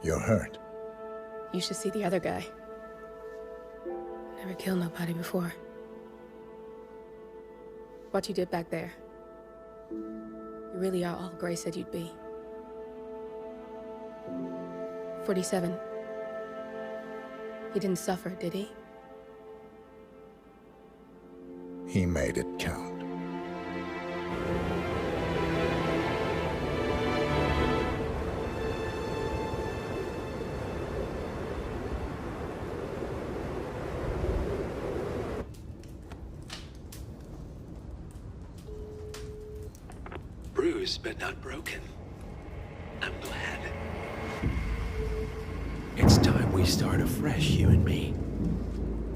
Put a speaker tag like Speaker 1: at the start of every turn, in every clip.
Speaker 1: You're hurt.
Speaker 2: You should see the other guy. Never killed nobody before. What you did back there. You really are all Gray said you'd be. 47. He didn't suffer, did he?
Speaker 1: He made it count.
Speaker 3: Bruised but not broken. I'm glad. It's time we start afresh, you and me.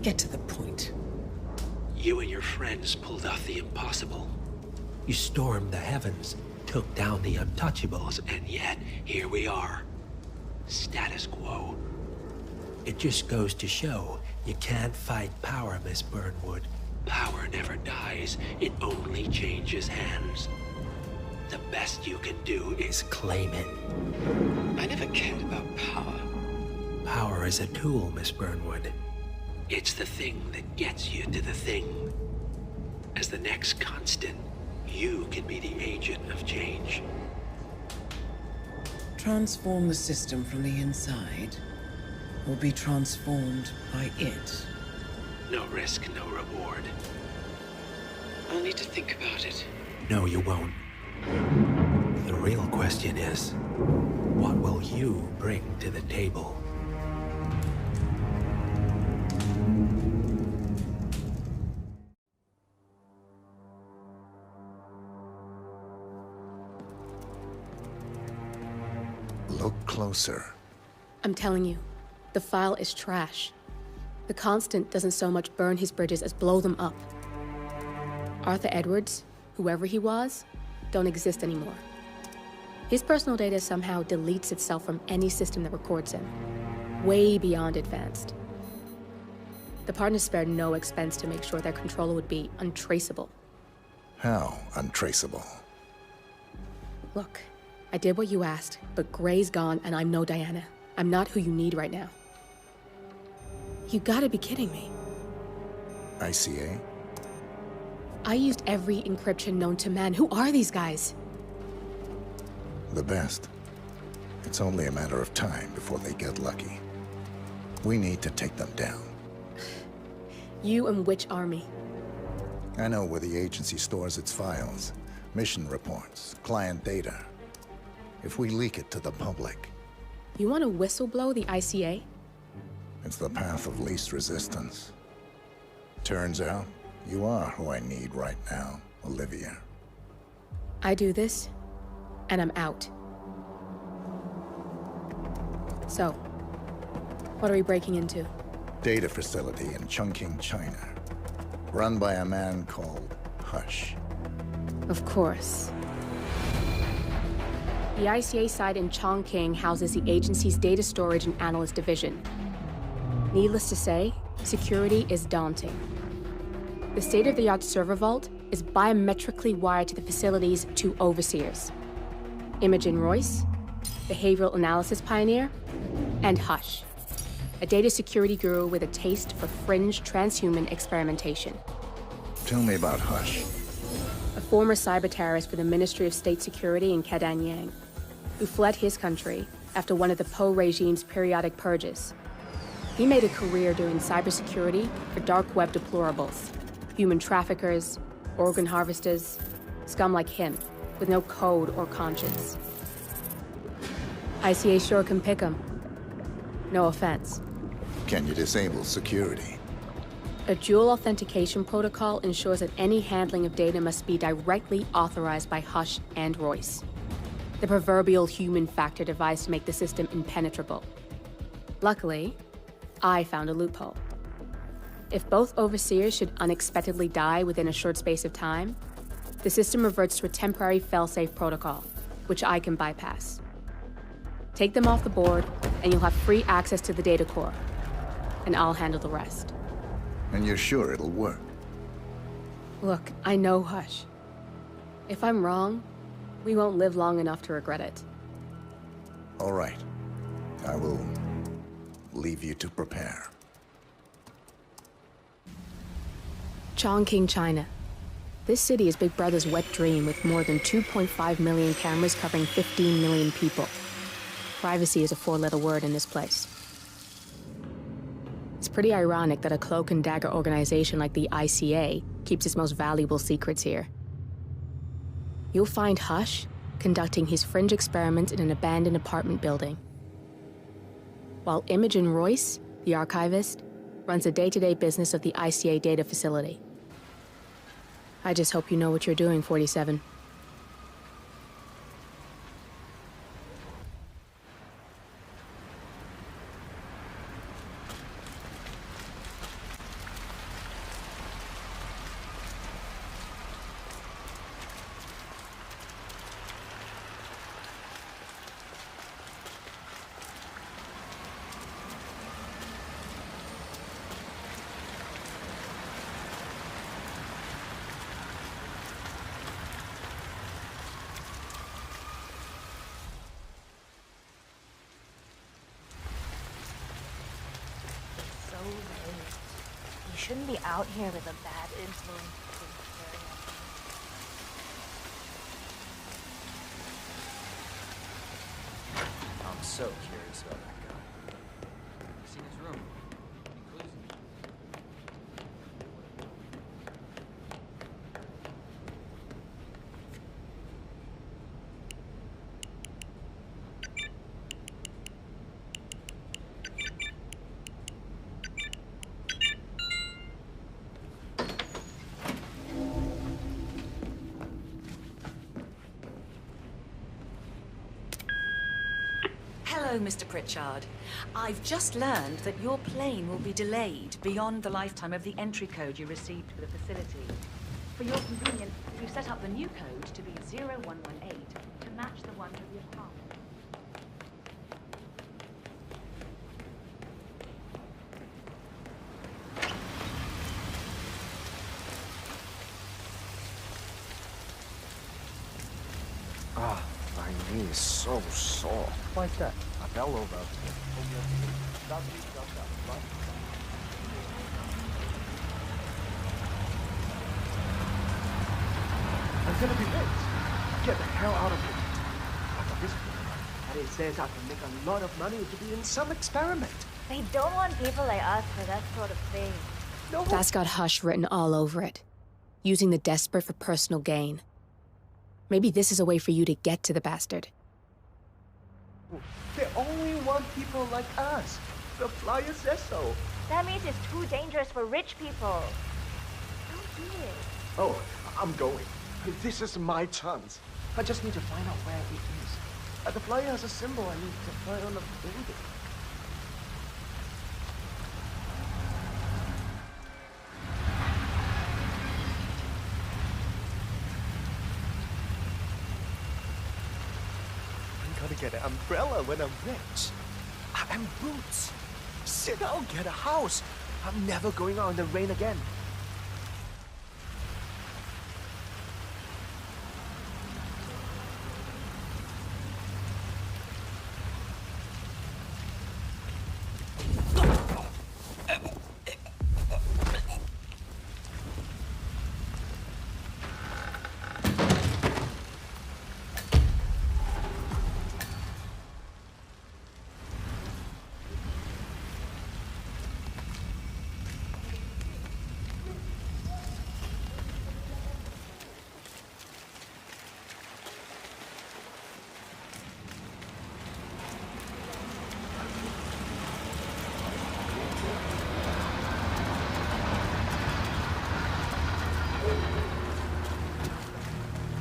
Speaker 4: Get to the point.
Speaker 3: You and your friends pulled off the impossible. You stormed the heavens, took down the untouchables, and yet here we are. Status quo. It just goes to show you can't fight power, Miss Burnwood. Power never dies, it only changes hands. The best you can do is claim it. I never cared about power. Power is a tool, Miss Burnwood. It's the thing that gets you to the thing. As the next constant, you can be the agent of change.
Speaker 4: Transform the system from the inside, or be transformed by it.
Speaker 3: No risk, no reward.
Speaker 5: I'll need to think about it.
Speaker 3: No, you won't. The real question is, what will you bring to the table?
Speaker 1: Look closer.
Speaker 2: I'm telling you, the file is trash. The Constant doesn't so much burn his bridges as blow them up. Arthur Edwards, whoever he was, don't exist anymore. His personal data somehow deletes itself from any system that records him. Way beyond advanced. The partners spared no expense to make sure their controller would be untraceable.
Speaker 1: How untraceable?
Speaker 2: Look, I did what you asked, but Gray's gone and I'm no Diana. I'm not who you need right now. You gotta be kidding me.
Speaker 1: ICA?
Speaker 2: I used every encryption known to man. Who are these guys?
Speaker 1: The best. It's only a matter of time before they get lucky. We need to take them down.
Speaker 2: You and which army?
Speaker 1: I know where the agency stores its files, mission reports, client data. If we leak it to the public...
Speaker 2: You want to whistleblow the ICA?
Speaker 1: It's the path of least resistance. Turns out, you are who I need right now, Olivia.
Speaker 2: I do this, and I'm out. So, what are we breaking into?
Speaker 1: Data facility in Chongqing, China. Run by a man called Hush.
Speaker 2: Of course. The ICA site in Chongqing houses the agency's data storage and analyst division. Needless to say, security is daunting. The state-of-the-art server vault is biometrically wired to the facility's two overseers. Imogen Royce, behavioral analysis pioneer, and Hush, a data security guru with a taste for fringe transhuman experimentation.
Speaker 1: Tell me about Hush.
Speaker 2: A former cyber terrorist for the Ministry of State Security in Kadanyang, who fled his country after one of the Po regime's periodic purges. He made a career doing cybersecurity for dark web deplorables, human traffickers, organ harvesters, scum like him, with no code or conscience. ICA sure can pick 'em. No offense.
Speaker 1: Can you disable security?
Speaker 2: A dual authentication protocol ensures that any handling of data must be directly authorized by Hush and Royce. The proverbial human factor device to make the system impenetrable. Luckily, I found a loophole. If both overseers should unexpectedly die within a short space of time, the system reverts to a temporary fail-safe protocol, which I can bypass. Take them off the board, and you'll have free access to the data core. And I'll handle the rest.
Speaker 1: And you're sure it'll work?
Speaker 2: Look, I know Hush. If I'm wrong, we won't live long enough to regret it.
Speaker 1: All right. I will leave you to prepare.
Speaker 2: Chongqing, China. This city is Big Brother's wet dream with more than 2.5 million cameras covering 15 million people. Privacy is a four-letter word in this place. It's pretty ironic that a cloak and dagger organization like the ICA keeps its most valuable secrets here. You'll find Hush conducting his fringe experiments in an abandoned apartment building, while Imogen Royce, the archivist, runs the day-to-day business of the ICA data facility. I just hope you know what you're doing, 47.
Speaker 6: You shouldn't be out here with a bad influence.
Speaker 7: I'm so curious about that guy. I've seen his room. Any clues?
Speaker 8: Hello, Mr. Pritchard. I've just learned that your plane will be delayed beyond the lifetime of the entry code you received for the facility. For your convenience, we've set up the new code to be 0118 to match the one for the apartment.
Speaker 7: Ah, my knee is so sore. Like that. I fell over.
Speaker 9: I'm gonna be rich. Get the hell out of here. After this point, and it says I can make a lot of money to be in some experiment.
Speaker 6: They don't want people like us for that sort of thing.
Speaker 9: No.
Speaker 2: That's got Hush written all over it, using the desperate for personal gain. Maybe this is a way for you to get to the bastard.
Speaker 9: They only want people like us. The flyer says so.
Speaker 6: That means it's too dangerous for rich people. Don't do it.
Speaker 9: Oh, I'm going. This is my chance. I just need to find out where it is. The flyer has a symbol I need to find on the building. I'm gonna get an umbrella when I'm rich. And boots. Sit down, get a house. I'm never going out in the rain again.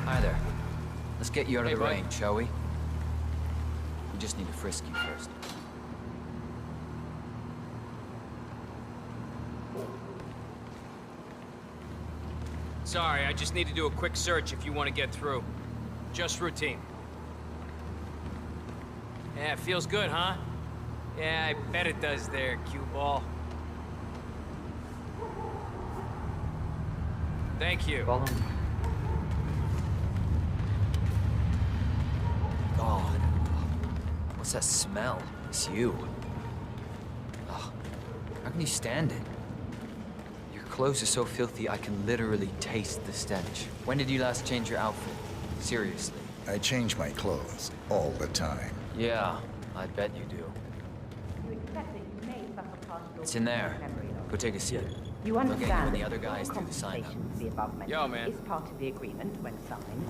Speaker 7: Hi there. Let's get you out of the
Speaker 3: bud.
Speaker 7: rain, shall we? We just need to frisk you first.
Speaker 10: Sorry, I just need to do a quick search if you want to get through. Just routine. Yeah, it feels good, huh? Yeah, I bet it does there, cue ball. Thank you.
Speaker 7: Follow me. God. What's that smell? It's you. Ugh. How can you stand it? Your clothes are so filthy I can literally taste the stench. When did you last change your outfit? Seriously.
Speaker 1: I change my clothes all the time.
Speaker 7: Yeah, I bet you do. It's in there. Go take a seat.
Speaker 11: You
Speaker 7: They'll
Speaker 11: understand
Speaker 7: get you and the
Speaker 11: that
Speaker 7: other guys do the sign-up.
Speaker 11: compensation for the above mentioned
Speaker 10: Yo, man.
Speaker 11: is part of the agreement when signed,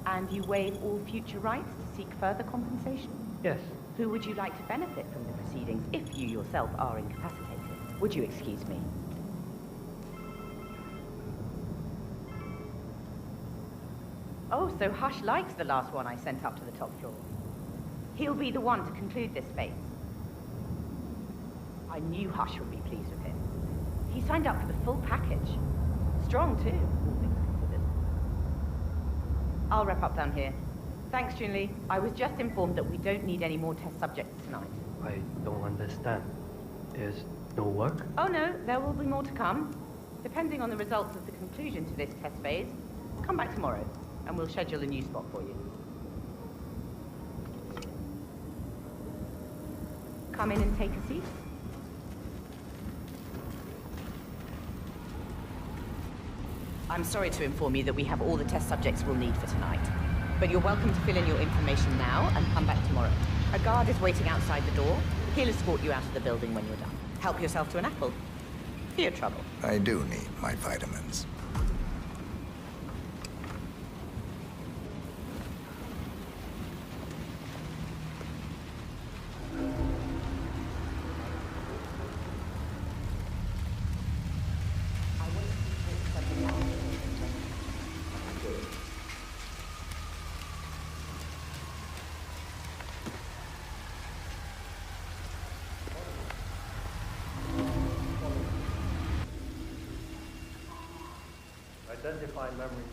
Speaker 11: and you waive all future rights to seek further compensation.
Speaker 9: Yes.
Speaker 11: Who would you like to benefit from the proceedings if you yourself are incapacitated? Would you excuse me? Oh, so Hush likes the last one I sent up to the top floor. He'll be the one to conclude this phase. I knew Hush would be pleased with him. He signed up for the full package. Strong, too, all things considered. I'll wrap up down here. Thanks, Junli. I was just informed that we don't need any more test subjects tonight.
Speaker 9: I don't understand. There's no work?
Speaker 11: Oh, no, there will be more to come. Depending on the results of the conclusion to this test phase, come back tomorrow, and we'll schedule a new spot for you. Come in and take a seat. I'm sorry to inform you that we have all the test subjects we'll need for tonight. But you're welcome to fill in your information now and come back tomorrow. A guard is waiting outside the door. He'll escort you out of the building when you're done. Help yourself to an apple. For your trouble.
Speaker 1: I do need my vitamins.
Speaker 9: Identify memory.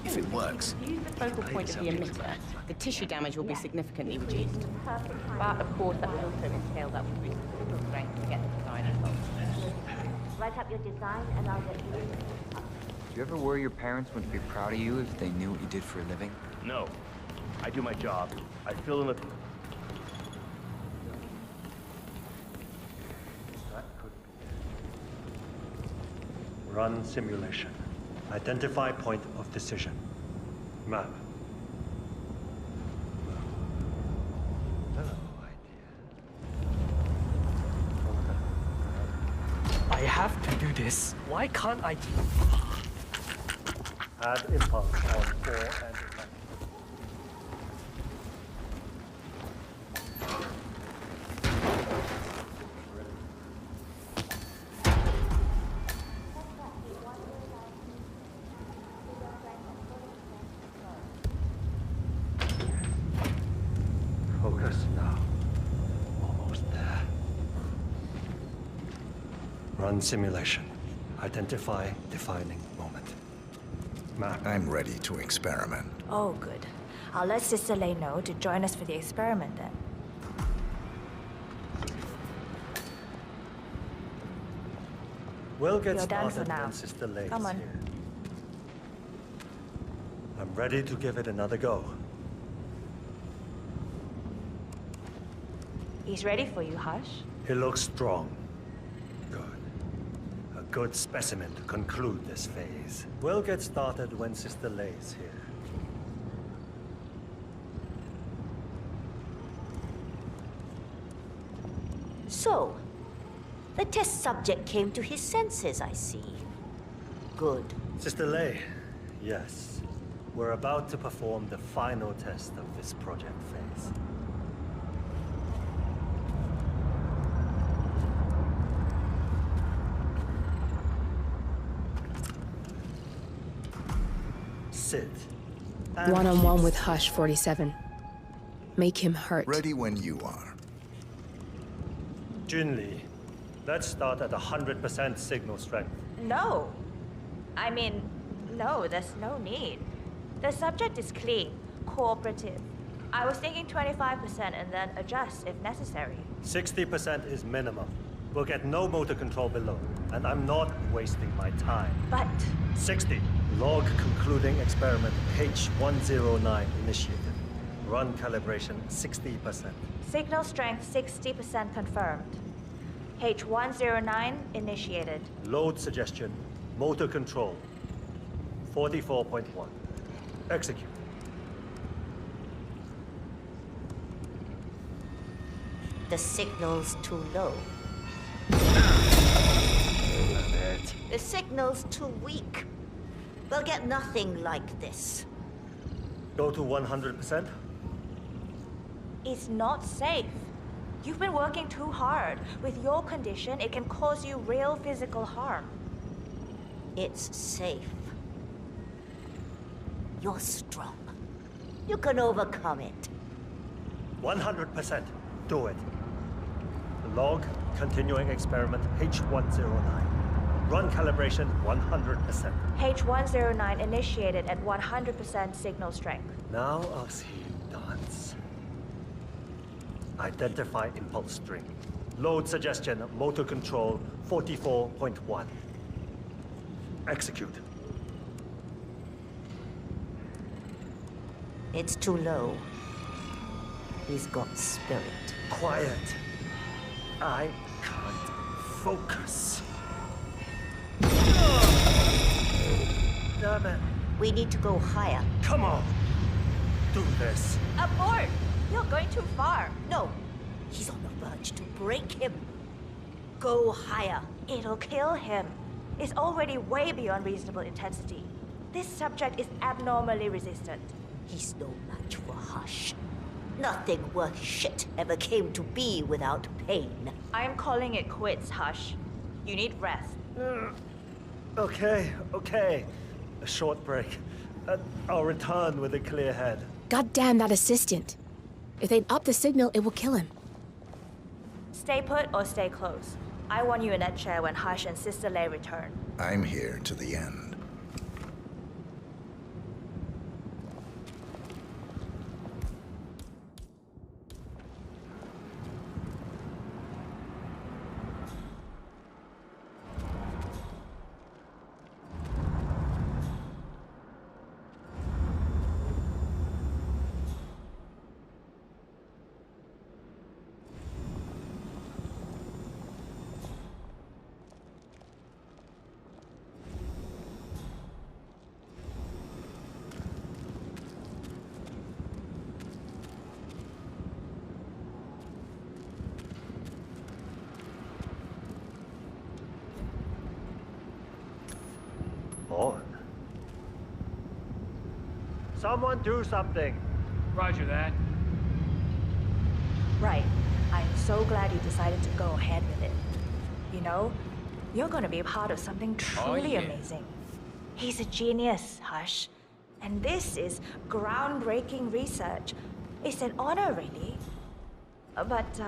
Speaker 1: If it works.
Speaker 11: Use the focal point of the emitter. The tissue damage will be significantly reduced. But of course that will also entail that we boost the signal strength to get the design results.
Speaker 6: Write up your design and I'll get you in.
Speaker 7: Do you ever worry your parents wouldn't be proud of you if they knew what you did for a living?
Speaker 9: No. I do my job. I fill in the... That could be it. Run simulation. Identify point of decision. Map. Hello, idea.
Speaker 12: I have to do this. Why can't I?
Speaker 9: Add impulse on 4 and 11. Focus now. Almost there. Run simulation. Identify defining moment. Map.
Speaker 1: I'm ready to experiment.
Speaker 6: Oh, good. I'll let Sister Lei know to join us for the experiment then.
Speaker 9: We'll get
Speaker 6: You're done
Speaker 9: started
Speaker 6: for now.
Speaker 9: when Sister Lei's
Speaker 6: Come on.
Speaker 9: here. I'm ready to give it another go.
Speaker 6: He's ready for you, Hush.
Speaker 9: He looks strong. Good. A
Speaker 13: good specimen to conclude this phase. We'll get started when Sister Leigh's here.
Speaker 14: So, the test subject came to his senses, I see. Good.
Speaker 13: Sister Leigh, yes. We're about to perform the final test of this project phase. Sit.
Speaker 2: One-on-one with Hush 47. Make him hurt.
Speaker 1: Ready when you are.
Speaker 13: Junli, let's start at 100% signal strength.
Speaker 6: No. I mean, no, there's no need. The subject is clean, cooperative. I was thinking 25% and then adjust if necessary.
Speaker 13: 60% is minimum. We'll get no motor control below, and I'm not wasting my time.
Speaker 6: But...
Speaker 13: 60. Log concluding experiment H109 initiated. Run calibration 60%.
Speaker 6: Signal strength 60% confirmed. H109 initiated.
Speaker 13: Load suggestion, motor control 44.1. Execute.
Speaker 14: The signal's too low. The signal's too weak. We'll get nothing like this.
Speaker 13: Go to 100%?
Speaker 6: It's not safe. You've been working too hard. With your condition, it can cause you real physical harm.
Speaker 14: It's safe. You're strong. You can overcome it.
Speaker 13: 100%. Do it. Log continuing experiment H109. Run calibration 100%.
Speaker 6: H109 initiated at 100% signal strength.
Speaker 13: Now I'll see you dance. Identify impulse string. Load suggestion, motor control 44.1. Execute.
Speaker 14: It's too low. He's got spirit.
Speaker 13: Quiet. I can't focus. Damn it.
Speaker 14: We need to go higher.
Speaker 13: Come on. Do this.
Speaker 6: Abort! You're going too far.
Speaker 14: No. He's on the verge to break him. Go higher.
Speaker 6: It'll kill him. It's already way beyond reasonable intensity. This subject is abnormally resistant.
Speaker 14: He's no match for Hush. Nothing worth shit ever came to be without pain.
Speaker 6: I'm calling it quits, Hush. You need rest.
Speaker 13: Okay. A short break. I'll return with a clear head.
Speaker 2: God damn that assistant. If they'd up the signal, it will kill him.
Speaker 6: Stay put or stay close. I want you in that chair when Hush and Sister Leigh return.
Speaker 1: I'm here to the end.
Speaker 13: On. Someone do something.
Speaker 10: Roger that.
Speaker 6: Right. I'm so glad you decided to go ahead with it. You know, you're gonna be part of something truly amazing. He's a genius, Hush. And this is groundbreaking research. It's an honor, really. But,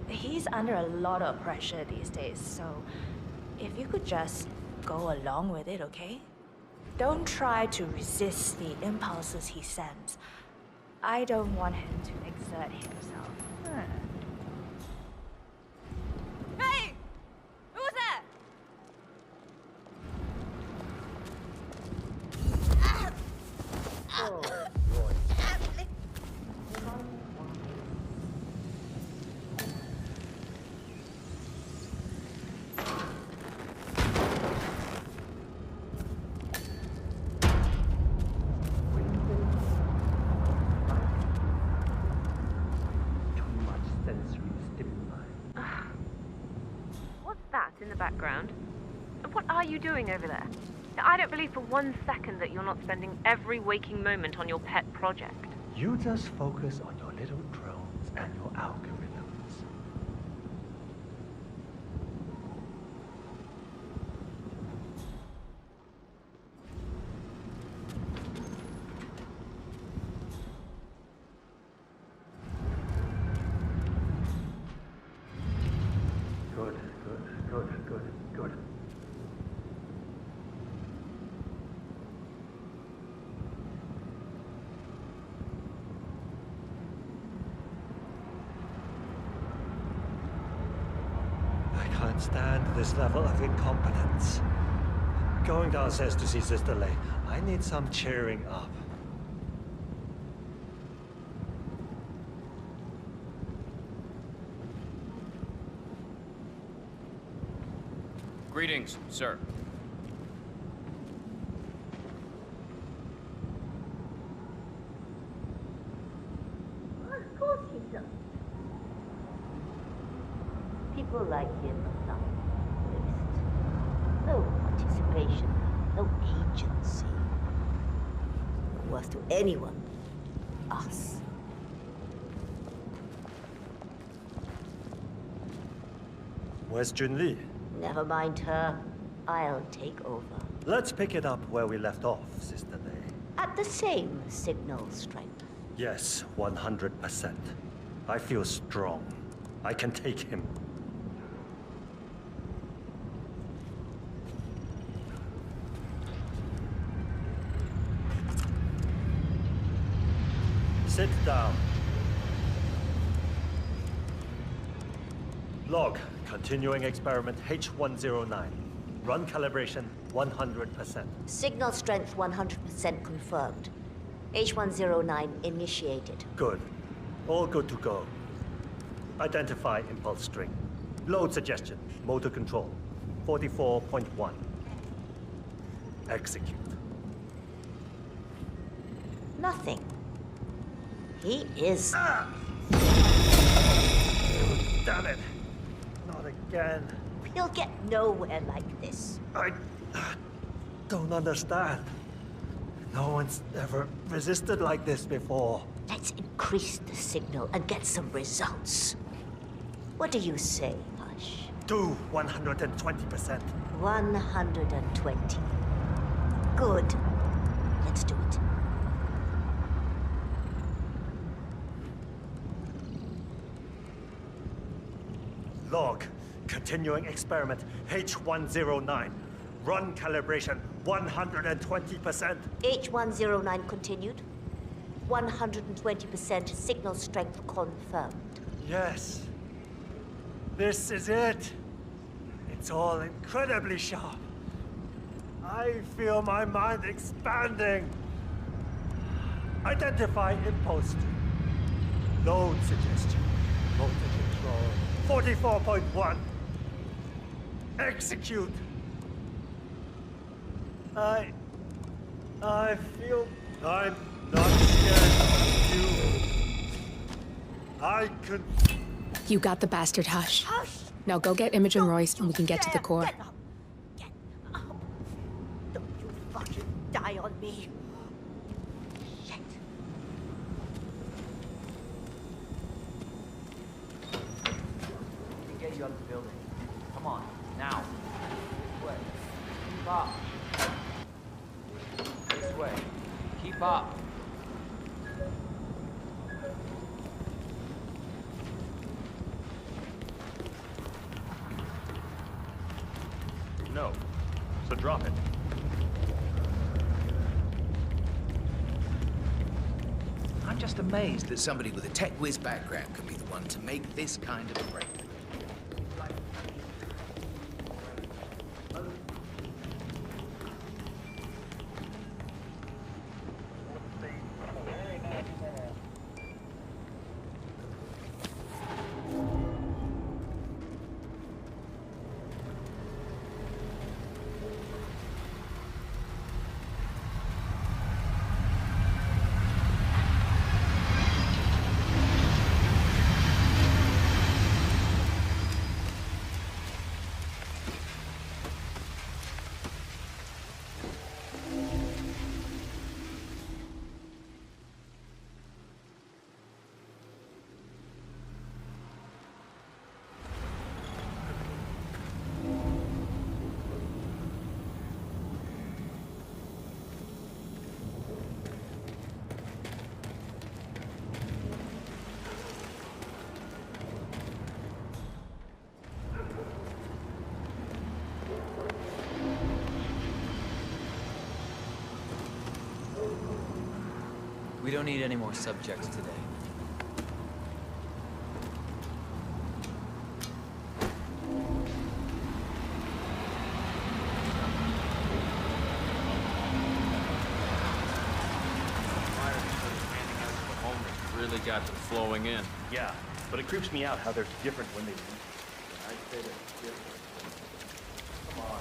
Speaker 6: he's under a lot of pressure these days, so if you could just go along with it, okay? Don't try to resist the impulses he sends. I don't want him to exert himself. Hey! Who's that?
Speaker 15: in the background. What are you doing over there? I don't believe for 1 second that you're not spending every waking moment on your pet project.
Speaker 13: You just focus on your little drones and your algorithms. Good. I can't stand this level of incompetence. Going downstairs to see Sister Lei. I need some cheering up.
Speaker 10: Greetings, sir.
Speaker 14: Of course he does. People like him are not waste. No participation, no agency. No worth to anyone. Us.
Speaker 13: Where's Junli?
Speaker 14: Never mind her. I'll take over.
Speaker 13: Let's pick it up where we left off, Sister Lei.
Speaker 14: At the same signal strength.
Speaker 13: Yes, 100%. I feel strong. I can take him. Sit down. Log, continuing experiment H109. Run calibration 100%.
Speaker 14: Signal strength 100% confirmed. H109 initiated.
Speaker 13: Good. All good to go. Identify impulse string. Load suggestion. Motor control. 44.1. Execute.
Speaker 14: Nothing. He is...
Speaker 13: Damn it. Not again.
Speaker 14: He'll get nowhere like this.
Speaker 13: I don't understand. No one's ever resisted like this before.
Speaker 14: Let's increase the signal and get some results. What do you say, Hush?
Speaker 13: Do 120%.
Speaker 14: 120. Good. Let's do it.
Speaker 13: Log, continuing experiment H109. Run calibration 120%.
Speaker 14: H109 continued. 120% signal strength confirmed.
Speaker 13: Yes. This is it. It's all incredibly sharp. I feel my mind expanding. Identify impulse. Load suggestion. Motor control. 44.1. Execute. I feel I'm not scared of you. I could...
Speaker 2: You got the bastard, Hush.
Speaker 14: Hush!
Speaker 2: Now go get Imogen Royce and we can get to the core.
Speaker 14: Get up. Get up. Don't you fucking die on me. Shit.
Speaker 7: We can get you up the building. Come on, now. This way. Keep up. This way. Keep up.
Speaker 16: No. So drop it.
Speaker 17: I'm just amazed that somebody with a tech whiz background could be the one to make this kind of a break.
Speaker 7: don't need any more subjects today.
Speaker 10: Really got them flowing in.
Speaker 16: Yeah, but it creeps me out how they're different when they leave. I'd say they're different. Come on.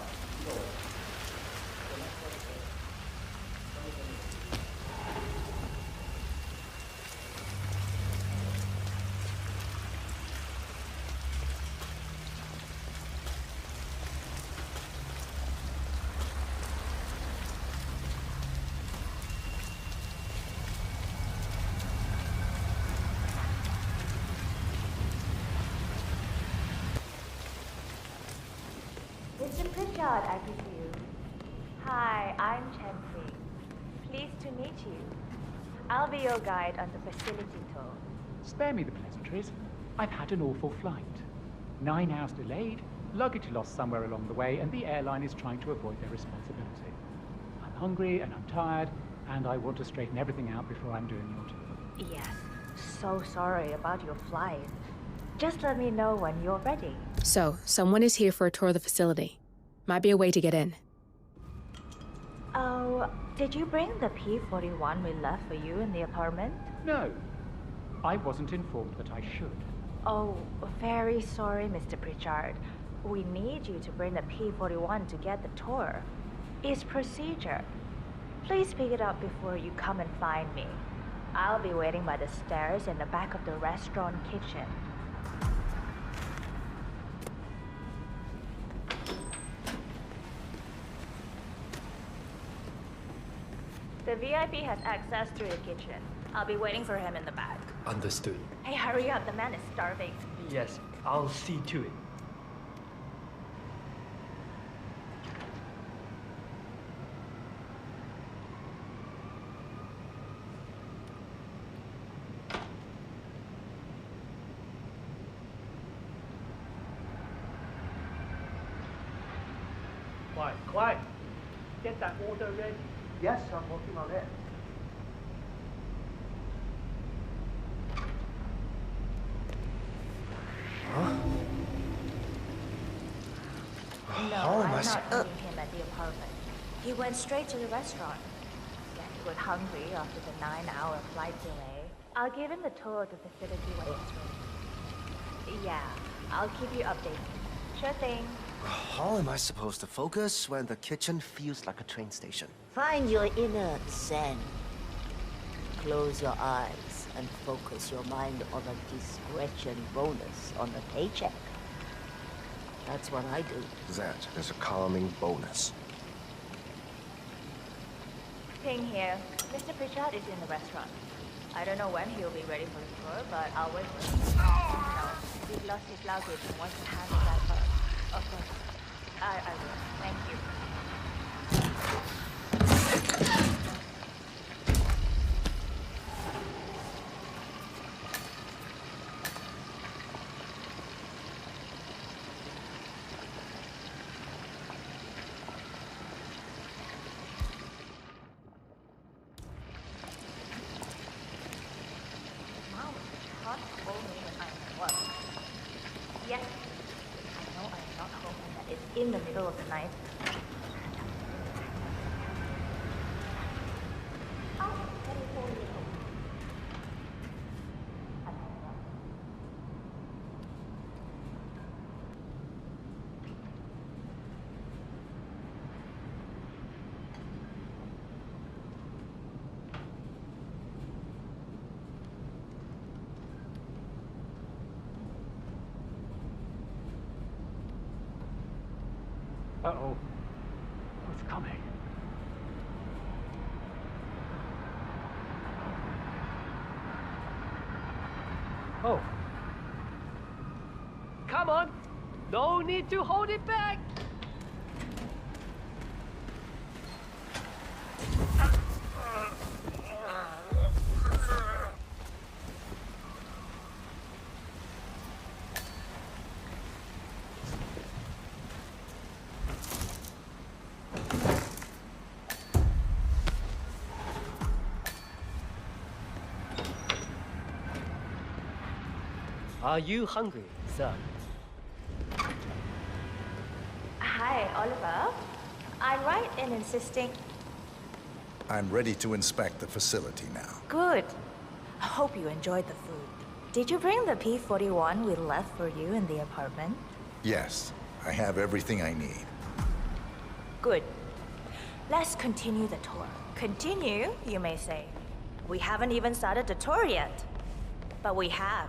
Speaker 6: Mr. Pritchard, I presume. Hi, I'm Chansey. Pleased to meet you. I'll be your guide on the facility tour.
Speaker 18: Spare me the pleasantries. I've had an awful flight. 9 hours delayed, luggage lost somewhere along the way, and the airline is trying to avoid their responsibility. I'm hungry and I'm tired, and I want to straighten everything out before I'm doing your tour.
Speaker 6: Yes, so sorry about your flight. Just let me know when you're ready.
Speaker 2: So, someone is here for a tour of the facility. Might be a way to get in.
Speaker 6: Oh, did you bring the P-41 we left for you in the apartment?
Speaker 18: No, I wasn't informed that I should.
Speaker 6: Oh, very sorry, Mr. Pritchard. We need you to bring the P-41 to get the tour. It's procedure. Please pick it up before you come and find me. I'll be waiting by the stairs in the back of the restaurant kitchen. The VIP has access through the kitchen. I'll be waiting for him in the back.
Speaker 12: Understood.
Speaker 6: Hey, hurry up. The man is starving.
Speaker 12: Yes, I'll see to it.
Speaker 9: Quiet. Get that order ready. Yes, I'm working on it.
Speaker 6: No, I'm not meeting him at the apartment. He went straight to the restaurant. Guess he was hungry after the 9-hour flight delay. I'll give him the tour of the facility when it's ready. Yeah, I'll keep you updated. Sure thing.
Speaker 19: How am I supposed to focus when the kitchen feels like a train station?
Speaker 14: Find your inner zen. Close your eyes and focus your mind on a discretion bonus on the paycheck. That's what I do.
Speaker 19: That is a calming bonus.
Speaker 6: Ping here. Mr. Pritchard is in the restaurant. I don't know when he'll be ready for the tour, but I'll wait for him. No, he's lost his luggage and wants to handle that first. Of course. I will. Thank you. Wow, hot told me when I'm at work. Yes. I know I'm not hoping that it's in the middle of the night.
Speaker 18: Uh-oh. What's coming?
Speaker 12: Oh. Come on. No need to hold it back. Are you hungry, sir?
Speaker 6: Hi, Oliver. I'm right in insisting.
Speaker 1: I'm ready to inspect the facility now.
Speaker 6: Good. I hope you enjoyed the food. Did you bring the P-41 we left for you in the apartment?
Speaker 1: Yes, I have everything I need.
Speaker 6: Good. Let's continue the tour. Continue, you may say. We haven't even started the tour yet. But we have,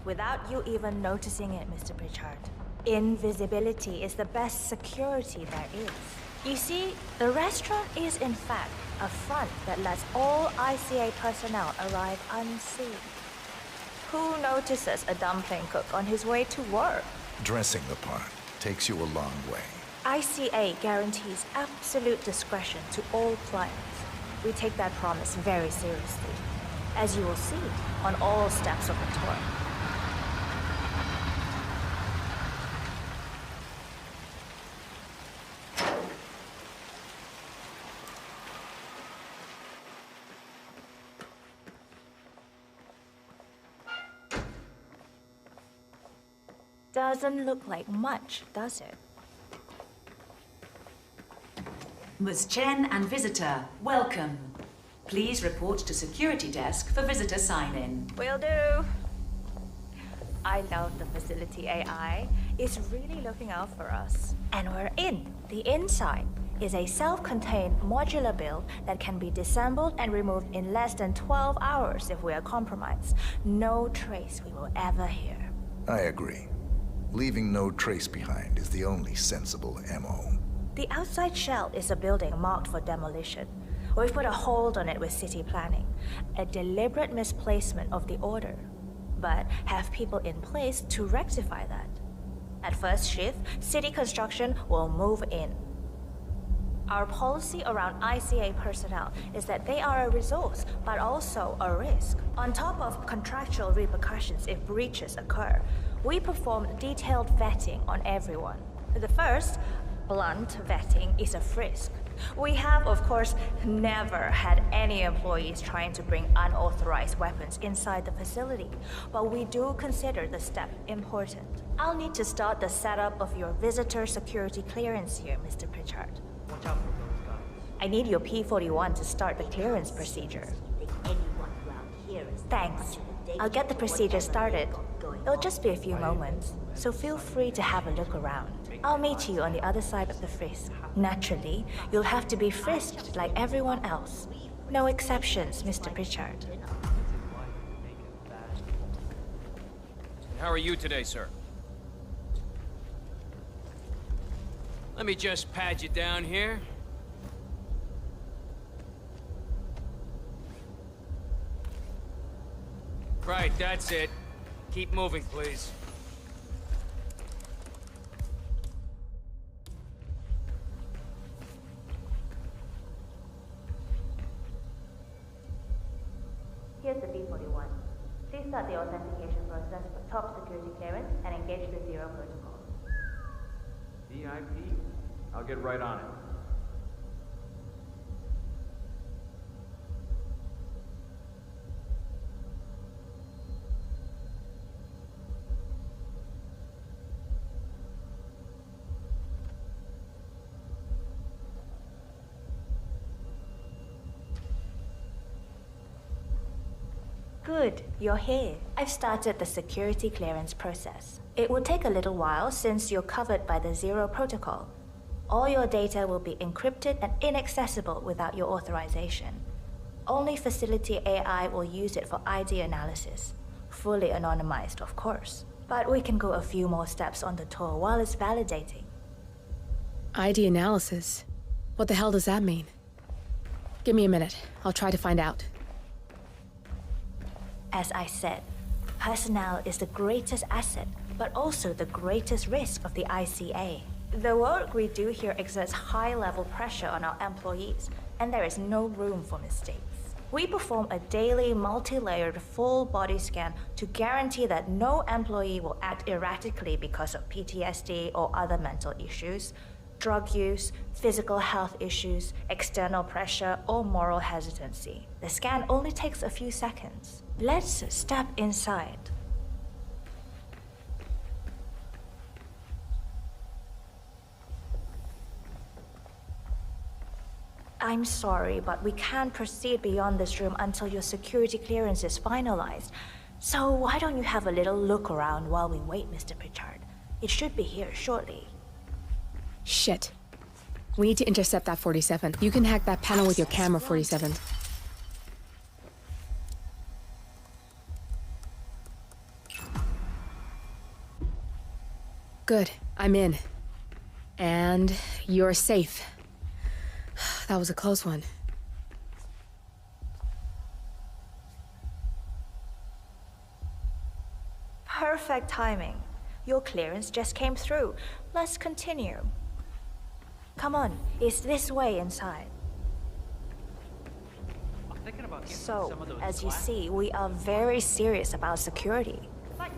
Speaker 6: without you even noticing it, Mr. Pritchard. Invisibility is the best security there is. You see, the restaurant is in fact a front that lets all ICA personnel arrive unseen. Who notices a dumpling cook on his way to work?
Speaker 1: Dressing the part takes you a long way.
Speaker 6: ICA guarantees absolute discretion to all clients. We take that promise very seriously, as you will see on all steps of the tour. Doesn't look like much, does it?
Speaker 8: Ms. Chen and visitor, welcome. Please report to security desk for visitor sign-in.
Speaker 6: Will do. I love the facility AI. It's really looking out for us. And we're in. The inside is a self-contained modular build that can be disassembled and removed in less than 12 hours if we are compromised. No trace we will ever hear.
Speaker 1: I agree. Leaving no trace behind is the only sensible MO.
Speaker 6: The outside shell is a building marked for demolition. We've put a hold on it with city planning. A deliberate misplacement of the order. But have people in place to rectify that. At first shift, city construction will move in. Our policy around ICA personnel is that they are a resource, but also a risk. On top of contractual repercussions if breaches occur, we perform detailed vetting on everyone. The first, blunt vetting, is a frisk. We have, of course, never had any employees trying to bring unauthorized weapons inside the facility, but we do consider the step important. I'll need to start the setup of your visitor security clearance here, Mr. Pritchard.
Speaker 12: Watch out for those guys.
Speaker 6: I need your P-41 to start the clearance procedure. Thanks. I'll get the procedure started. It'll just be a few moments, so feel free to have a look around. I'll meet you on the other side of the frisk. Naturally, you'll have to be frisked like everyone else. No exceptions, Mr. Pritchard.
Speaker 10: How are you today, sir? Let me just pad you down here. Right, that's it. Keep moving, please.
Speaker 6: Here's the P-41. Please start the authentication process for top security clearance and engage the Zero protocol.
Speaker 20: VIP. I'll get right on it.
Speaker 6: Good, you're here. I've started the security clearance process. It will take a little while since you're covered by the Zero protocol. All your data will be encrypted and inaccessible without your authorization. Only facility AI will use it for ID analysis. Fully anonymized, of course. But we can go a few more steps on the tour while it's validating.
Speaker 2: ID analysis? What the hell does that mean? Give me a minute. I'll try to find out.
Speaker 6: As I said, personnel is the greatest asset, but also the greatest risk of the ICA. The work we do here exerts high-level pressure on our employees, and there is no room for mistakes. We perform a daily, multi-layered, full-body scan to guarantee that no employee will act erratically because of PTSD or other mental issues, drug use, physical health issues, external pressure, or moral hesitancy. The scan only takes a few seconds. Let's step inside. I'm sorry, but we can't proceed beyond this room until your security clearance is finalized. So why don't you have a little look around while we wait, Mr. Pritchard? It should be here shortly.
Speaker 2: Shit. We need to intercept that 47. You can hack that panel with your camera, 47. Good. I'm in. And you're safe. That was a close one.
Speaker 6: Perfect timing. Your clearance just came through. Let's continue. Come on, it's this way inside. So, as you see, we are very serious about security.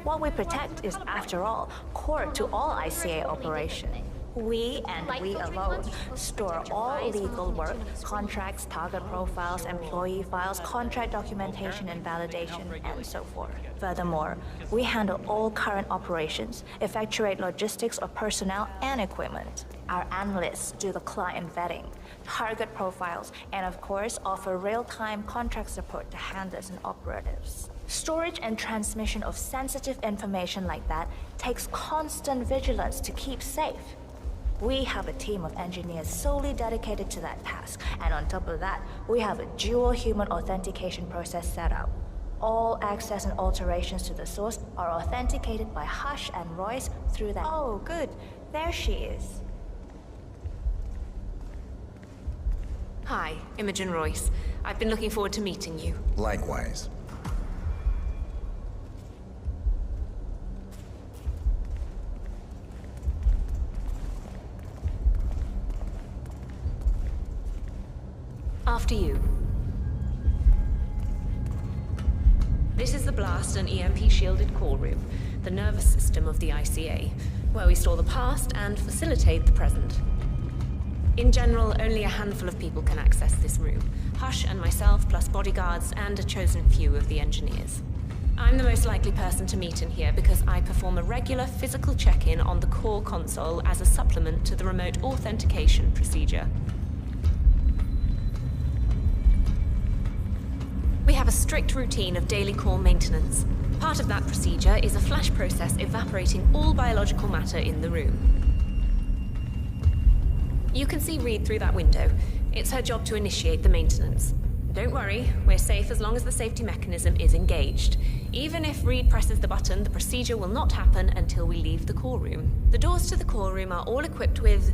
Speaker 6: What we protect is, after all, core to all ICA operation. We, and we alone, store all legal work, contracts, target profiles, employee files, contract documentation and validation, and so forth. Furthermore, we handle all current operations, effectuate logistics of personnel and equipment. Our analysts do the client vetting, target profiles, and of course, offer real-time contract support to handlers and operatives. Storage and transmission of sensitive information like that takes constant vigilance to keep safe. We have a team of engineers solely dedicated to that task, and on top of that, we have a dual human authentication process set up. All access and alterations to the source are authenticated by Hush and Royce through that. Oh, good. There she is.
Speaker 15: Hi, Imogen Royce. I've been looking forward to meeting you.
Speaker 1: Likewise.
Speaker 15: After you. This is the blast and EMP-shielded core room, the nervous system of the ICA, where we store the past and facilitate the present. In general, only a handful of people can access this room. Hush and myself, plus bodyguards and a chosen few of the engineers. I'm the most likely person to meet in here because I perform a regular physical check-in on the core console as a supplement to the remote authentication procedure. We have a strict routine of daily core maintenance. Part of that procedure is a flash process evaporating all biological matter in the room. You can see Reed through that window. It's her job to initiate the maintenance. Don't worry, we're safe as long as the safety mechanism is engaged. Even if Reed presses the button, the procedure will not happen until we leave the core room. The doors to the core room are all equipped with...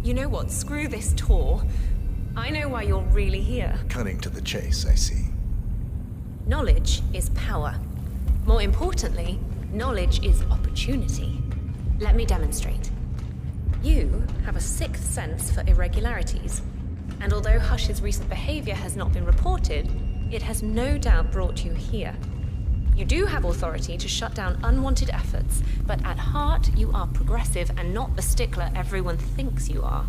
Speaker 15: You know what? Screw this tour. I know why you're really here.
Speaker 1: Cutting to the chase, I see.
Speaker 15: Knowledge is power. More importantly, knowledge is opportunity. Let me demonstrate. You have a sixth sense for irregularities. And although Hush's recent behavior has not been reported, it has no doubt brought you here. You do have authority to shut down unwanted efforts, but at heart, you are progressive and not the stickler everyone thinks you are.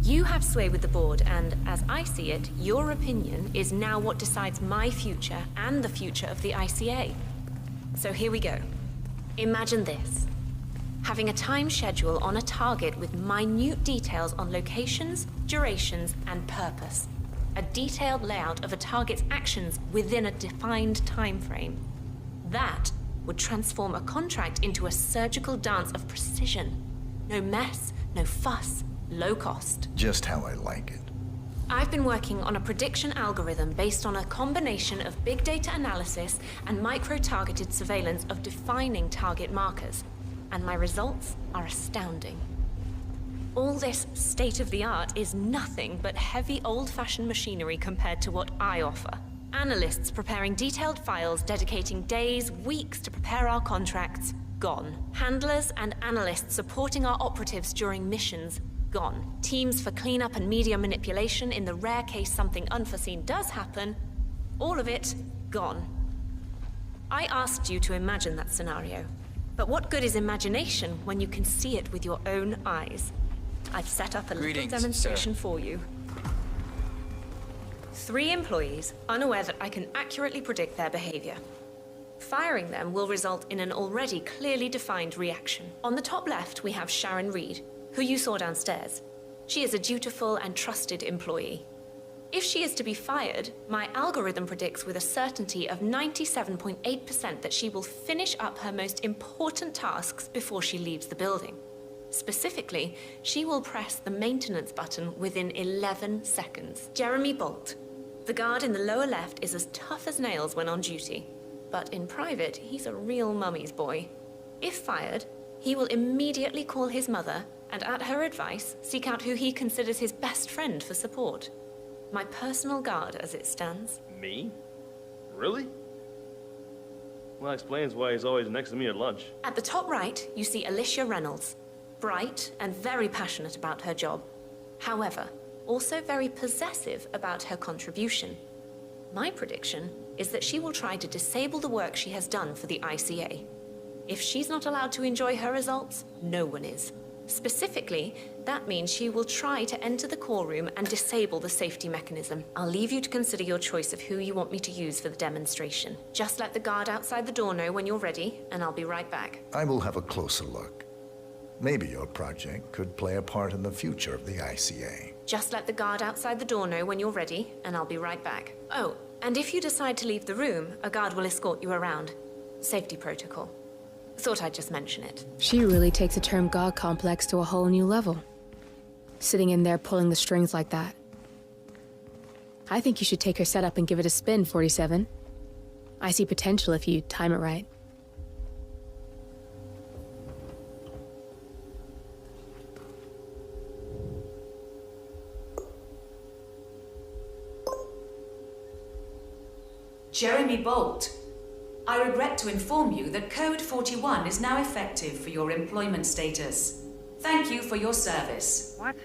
Speaker 15: You have sway with the board, and as I see it, your opinion is now what decides my future and the future of the ICA. So here we go. Imagine this. Having a time schedule on a target with minute details on locations, durations, and purpose. A detailed layout of a target's actions within a defined time frame. That would transform a contract into a surgical dance of precision. No mess, no fuss, low cost.
Speaker 1: Just how I like it.
Speaker 15: I've been working on a prediction algorithm based on a combination of big data analysis and micro-targeted surveillance of defining target markers. And my results are astounding. All this state-of-the-art is nothing but heavy old-fashioned machinery compared to what I offer. Analysts preparing detailed files dedicating days, weeks to prepare our contracts, gone. Handlers and analysts supporting our operatives during missions, gone. Teams for cleanup and media manipulation in the rare case something unforeseen does happen, all of it, gone. I asked you to imagine that scenario. But what good is imagination when you can see it with your own eyes? I've set up a little demonstration for you. 3 employees, unaware that I can accurately predict their behavior. Firing them will result in an already clearly defined reaction. On the top left, we have Sharon Reed, who you saw downstairs. She is a dutiful and trusted employee. If she is to be fired, my algorithm predicts with a certainty of 97.8% that she will finish up her most important tasks before she leaves the building. Specifically, she will press the maintenance button within 11 seconds. Jeremy Bolt. The guard in the lower left is as tough as nails when on duty. But in private, he's a real mummy's boy. If fired, he will immediately call his mother and, at her advice, seek out who he considers his best friend for support. My personal guard, as it stands.
Speaker 16: Me? Really? Well, that explains why he's always next to me at lunch.
Speaker 15: At the top right, you see Alicia Reynolds. Bright and very passionate about her job. However, also very possessive about her contribution. My prediction is that she will try to disable the work she has done for the ICA. If she's not allowed to enjoy her results, no one is. Specifically, that means she will try to enter the core room and disable the safety mechanism. I'll leave you to consider your choice of who you want me to use for the demonstration. Just let the guard outside the door know when you're ready, and I'll be right back.
Speaker 1: I will have a closer look. Maybe your project could play a part in the future of the ICA.
Speaker 15: Just let the guard outside the door know when you're ready, and I'll be right back. Oh, and if you decide to leave the room, a guard will escort you around. Safety protocol. Thought I'd just mention it.
Speaker 2: She really takes the term God complex to a whole new level. Sitting in there pulling the strings like that. I think you should take her setup and give it a spin, 47. I see potential if you time it right.
Speaker 8: Jeremy Bolt, I regret to inform you that Code 41 is now effective for your employment status. Thank you for your service.
Speaker 12: What?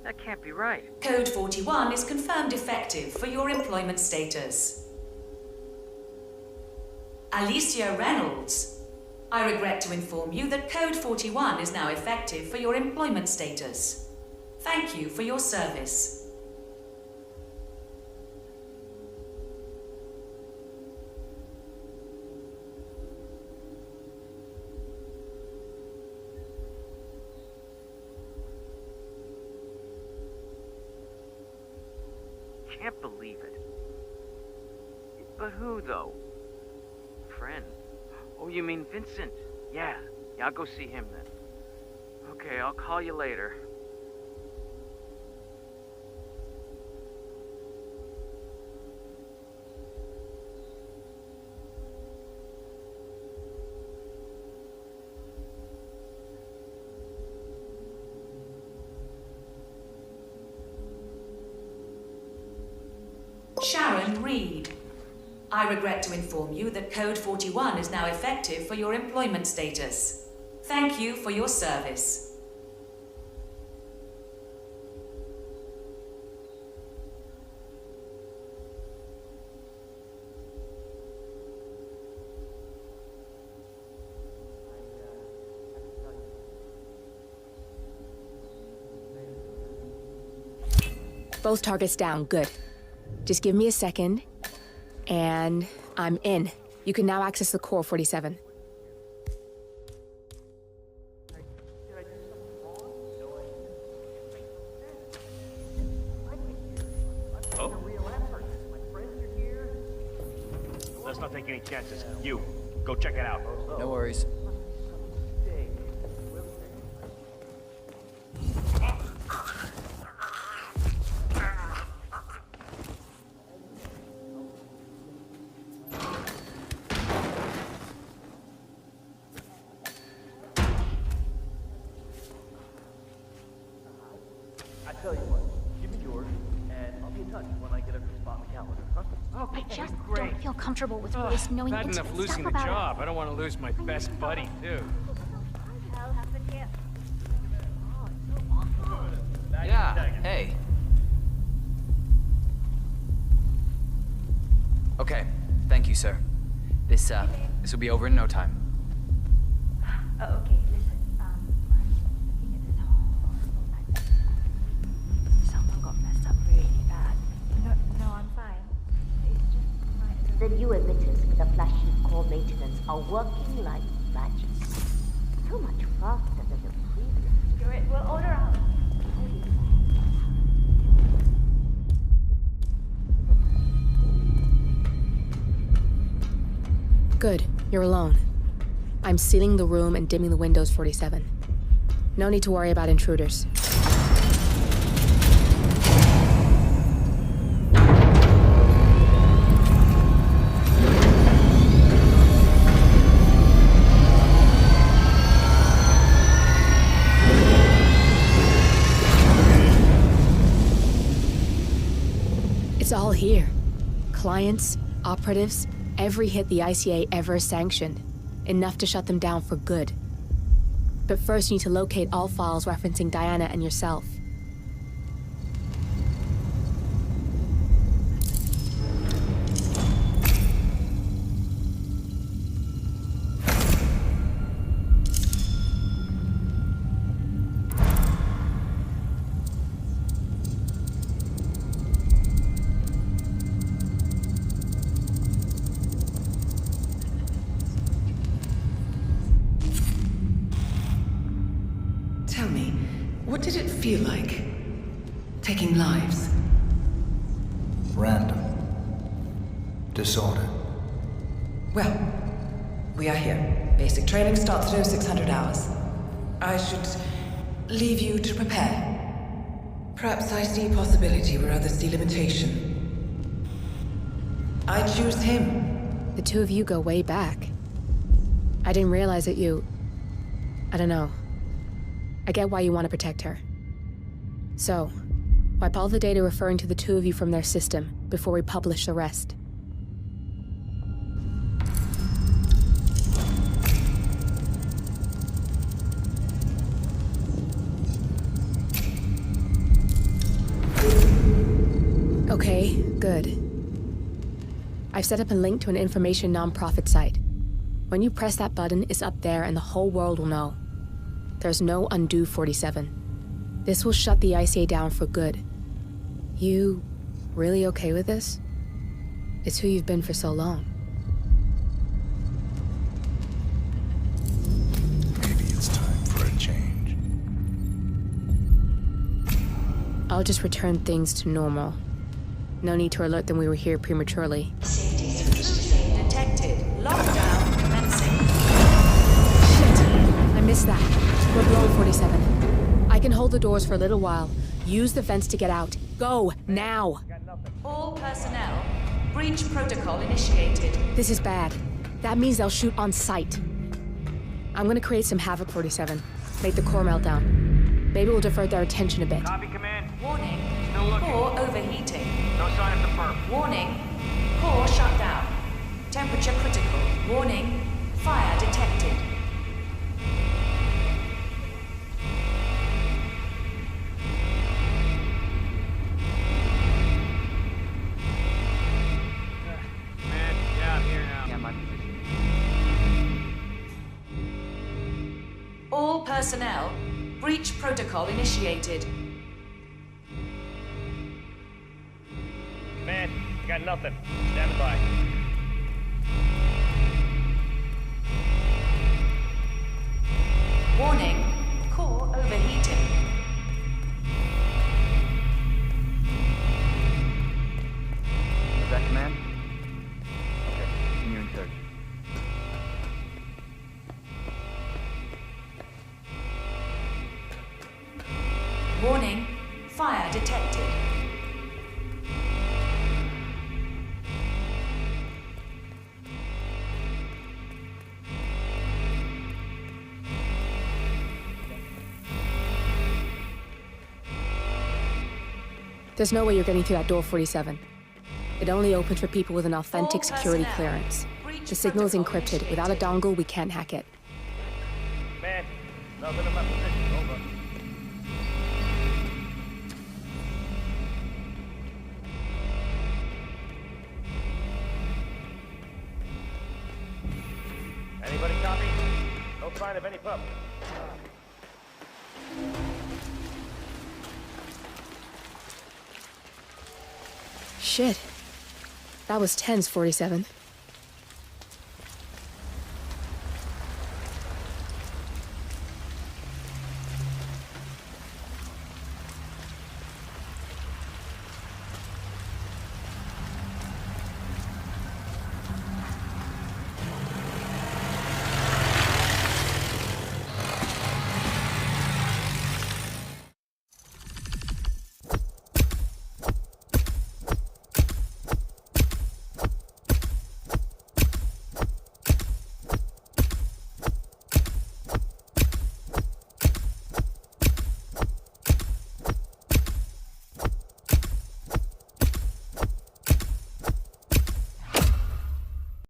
Speaker 12: That can't be right.
Speaker 8: Code 41 is confirmed effective for your employment status. Alicia Reynolds, I regret to inform you that Code 41 is now effective for your employment status. Thank you for your service.
Speaker 12: Can't believe it. But who, though? Friend? Oh, you mean Vincent? Yeah, I'll go see him then. Okay, I'll call you later.
Speaker 8: Sharon Reed, I regret to inform you that Code 41 is now effective for your employment status. Thank you for your service.
Speaker 2: Both targets down, good. Just give me a second, and I'm in. You can now access the core, 47.
Speaker 16: Oh? Let's not take any chances. You, go check it out.
Speaker 7: No worries.
Speaker 12: Tell you what, give me yours, and I'll be in touch when I get a spot in the calendar, huh?
Speaker 6: I just don't feel comfortable with Royce knowing
Speaker 10: Bad enough
Speaker 6: intimate
Speaker 10: losing
Speaker 6: stuff
Speaker 10: the
Speaker 6: about
Speaker 10: job. I don't want to lose my best buddy, too.
Speaker 6: What the hell happened here?
Speaker 7: Yeah, hey. Okay, thank you, sir. This will be over in no time.
Speaker 6: Oh, okay, listen, I'm looking at this horrible nightmare. Someone got messed up really bad. No, I'm fine. It's just
Speaker 14: The new emitters with the flashy core maintenance are working like magic. So much faster than the previous.
Speaker 6: We'll order out.
Speaker 2: Good, you're alone. I'm sealing the room and dimming the windows, 47. No need to worry about intruders. It's all here. Clients, operatives, every hit the ICA ever sanctioned. Enough to shut them down for good. But first you need to locate all files referencing Diana and yourself.
Speaker 4: Tell me, what did it feel like? Taking lives?
Speaker 1: Random. Disorder.
Speaker 4: Well, we are here. Basic training starts at 0600 hours. I should leave you to prepare. Perhaps I see possibility where others see limitation. I choose him.
Speaker 2: The two of you go way back. I didn't realize that you... I don't know. I get why you want to protect her. So, wipe all the data referring to the two of you from their system before we publish the rest. Okay, good. I've set up a link to an information nonprofit site. When you press that button, it's up there and the whole world will know. There's no undo, 47. This will shut the ICA down for good. You really okay with this? It's who you've been for so long.
Speaker 1: Maybe it's time for a change.
Speaker 2: I'll just return things to normal. No need to alert them we were here prematurely.
Speaker 8: Detected. Lockdown commencing.
Speaker 2: Shit! I missed that. We're blown, 47. I can hold the doors for a little while. Use the vents to get out. Go, now!
Speaker 8: All personnel. Breach protocol initiated.
Speaker 2: This is bad. That means they'll shoot on sight. I'm gonna create some havoc, 47. Make the core melt down. Maybe we'll divert their attention a bit.
Speaker 12: Copy, command.
Speaker 8: Warning.
Speaker 12: Still looking.
Speaker 8: Core overheating.
Speaker 12: No sign of the perp.
Speaker 8: Warning. Core shut down. Temperature critical. Warning. Fire detected. All personnel, breach protocol initiated.
Speaker 16: Command, I got nothing. Stand by.
Speaker 8: Warning, core overheating.
Speaker 7: Is that command? Okay, continuing search.
Speaker 8: Warning, fire detected.
Speaker 2: There's no way you're getting through that door, 47. It only opens for people with an authentic security clearance. The signal is encrypted. Without a dongle, we can't hack it.
Speaker 16: Man, nothing in my position. Over. Anybody copy? No sign of any pup.
Speaker 2: Shit. That was tense, 47.